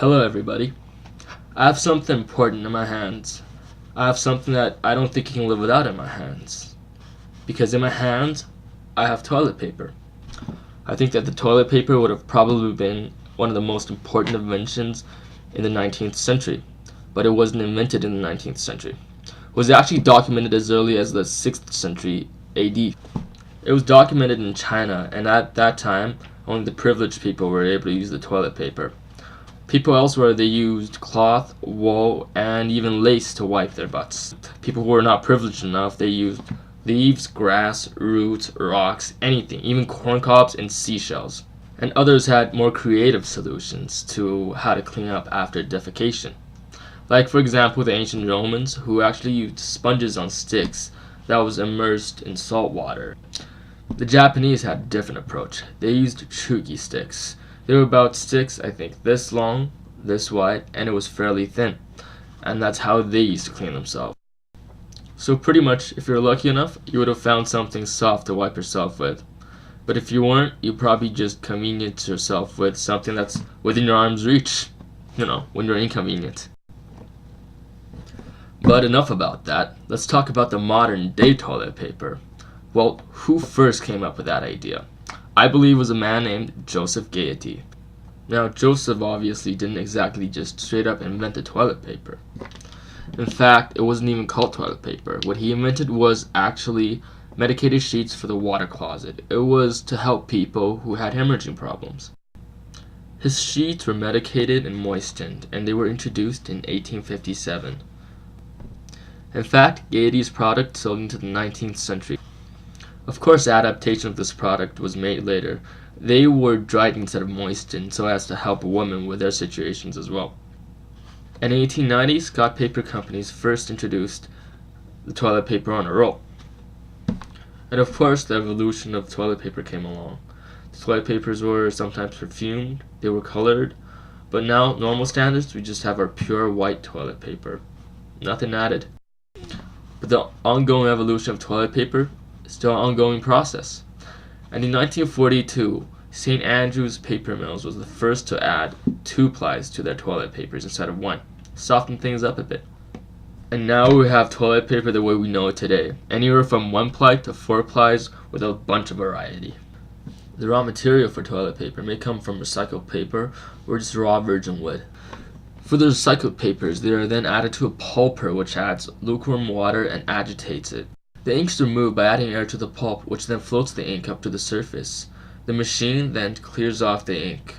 Hello everybody. I have something important in my hands. I have something that I don't think you can live without in my hands. Because in my hands, I have toilet paper. I think that the toilet paper would have probably been one of the most important inventions in the 19th century. But it wasn't invented in the 19th century. It was actually documented as early as the 6th century AD. It was documented in China, and at that time, only the privileged people were able to use the toilet paper. People elsewhere, they used cloth, wool, and even lace to wipe their butts. People who were not privileged enough, they used leaves, grass, roots, rocks, anything, even corn cobs and seashells. And others had more creative solutions to how to clean up after defecation. Like, for example, the ancient Romans, who actually used sponges on sticks that was immersed in salt water. The Japanese had a different approach. They used chuki sticks. They were about sticks, I think, this long, this wide, and it was fairly thin. And that's how they used to clean themselves. So pretty much, if you're lucky enough, you would have found something soft to wipe yourself with. But if you weren't, you probably just convenience yourself with something that's within your arm's reach. You know, when you're inconvenient. But enough about that. Let's talk about the modern day toilet paper. Well, who first came up with that idea? I believe it was a man named Joseph Gaiety. Now, Joseph obviously didn't exactly just straight up invent the toilet paper. In fact, it wasn't even called toilet paper. What he invented was actually medicated sheets for the water closet. It was to help people who had hemorrhaging problems. His sheets were medicated and moistened, and they were introduced in 1857. In fact, Gaiety's product sold into the 19th century. Of course, adaptation of this product was made later. They were dried instead of moistened so as to help women with their situations as well. In the 1890s, Scott Paper Companies first introduced the toilet paper on a roll. And of course, the evolution of toilet paper came along. The toilet papers were sometimes perfumed, they were colored, but now, normal standards, we just have our pure white toilet paper. Nothing added. But the ongoing evolution of toilet paper is still an ongoing process. And in 1942, St. Andrew's Paper Mills was the first to add 2 plies to their toilet papers instead of 1. Soften things up a bit. And now we have toilet paper the way we know it today, anywhere from 1 ply to 4 plies with a bunch of variety. The raw material for toilet paper may come from recycled paper or just raw virgin wood. For the recycled papers, they are then added to a pulper which adds lukewarm water and agitates it. The ink is removed by adding air to the pulp, which then floats the ink up to the surface. The machine then clears off the ink.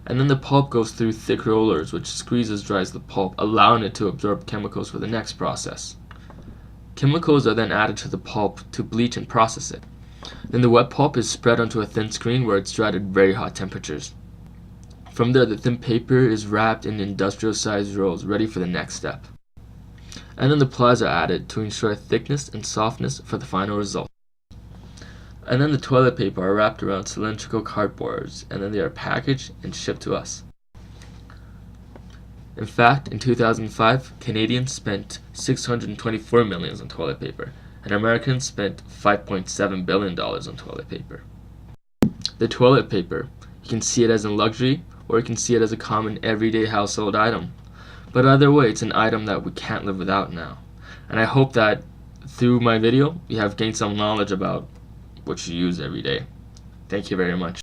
And then the pulp goes through thick rollers, which squeezes dries the pulp, allowing it to absorb chemicals for the next process. Chemicals are then added to the pulp to bleach and process it. Then the wet pulp is spread onto a thin screen where it's dried at very hot temperatures. From there, the thin paper is wrapped in industrial-sized rolls, ready for the next step. And then the plies are added to ensure thickness and softness for the final result. And then the toilet paper are wrapped around cylindrical cardboards, and then they are packaged and shipped to us. In fact, in 2005, Canadians spent $624 million on toilet paper, and Americans spent $5.7 billion on toilet paper. The toilet paper, you can see it as a luxury, or you can see it as a common everyday household item. But either way, it's an item that we can't live without now. And I hope that through my video, you have gained some knowledge about what you use every day. Thank you very much.